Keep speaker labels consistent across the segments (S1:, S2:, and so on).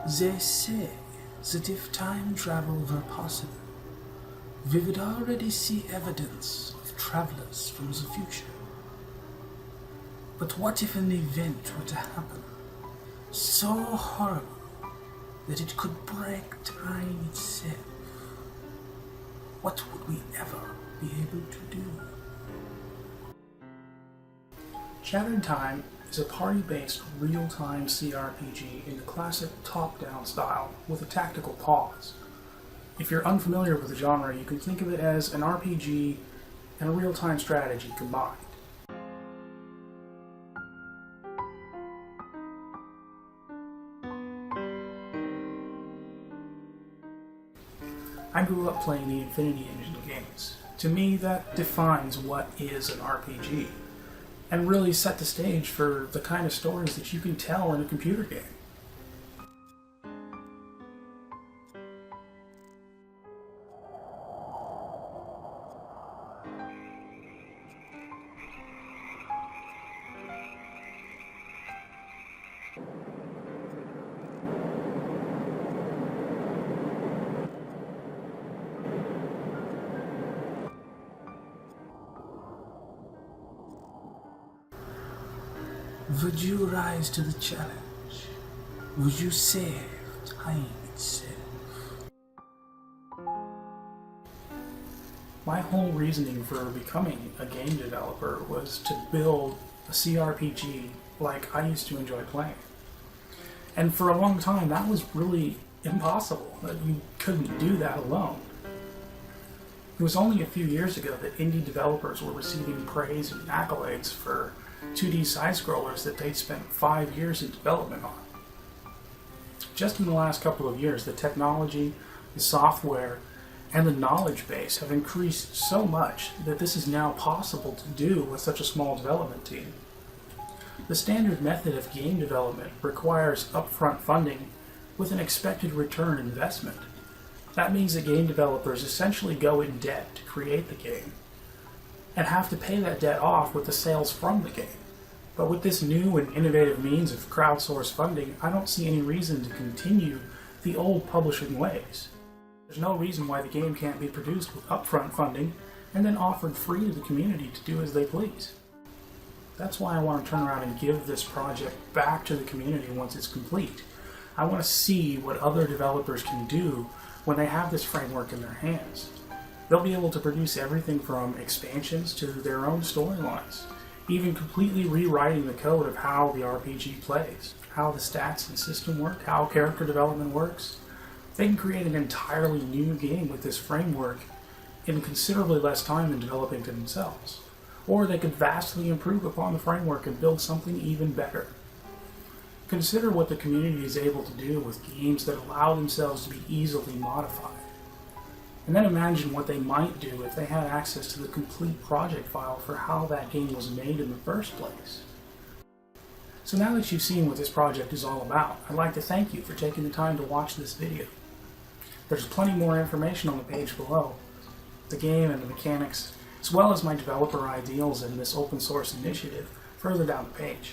S1: They say that if time travel were possible, we would already see evidence of travelers from the future. But what if an event were to happen so horrible that it could break time itself? What would we ever be able to do? Shattered Time is a party-based real-time CRPG in the classic top-down style with a tactical pause. If you're unfamiliar with the genre, you can think of it as an RPG and a real-time strategy combined. I grew up playing the Infinity Engine games. To me, that defines what is an RPG, and really set the stage for the kind of stories that you can tell in a computer game. Would you rise to the challenge? Would you save time itself? My whole reasoning for becoming a game developer was to build a CRPG like I used to enjoy playing. And for a long time that was really impossible, that you couldn't do that alone. It was only a few years ago that indie developers were receiving praise and accolades for 2D side-scrollers that they'd spent 5 years in development on. Just in the last couple of years, the technology, the software, and the knowledge base have increased so much that this is now possible to do with such a small development team. The standard method of game development requires upfront funding with an expected return investment. That means that game developers essentially go in debt to create the game, and have to pay that debt off with the sales from the game. But with this new and innovative means of crowdsourced funding, I don't see any reason to continue the old publishing ways. There's no reason why the game can't be produced with upfront funding and then offered free to the community to do as they please. That's why I want to turn around and give this project back to the community once it's complete. I want to see what other developers can do when they have this framework in their hands. They'll be able to produce everything from expansions to their own storylines, even completely rewriting the code of how the RPG plays, how the stats and system work, how character development works. They can create an entirely new game with this framework in considerably less time than developing it themselves. Or they could vastly improve upon the framework and build something even better. Consider what the community is able to do with games that allow themselves to be easily modified. And then imagine what they might do if they had access to the complete project file for how that game was made in the first place. So now that you've seen what this project is all about, I'd like to thank you for taking the time to watch this video. There's plenty more information on the page below, the game and the mechanics, as well as my developer ideals and this open source initiative further down the page.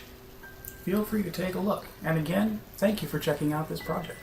S1: Feel free to take a look, and again, thank you for checking out this project.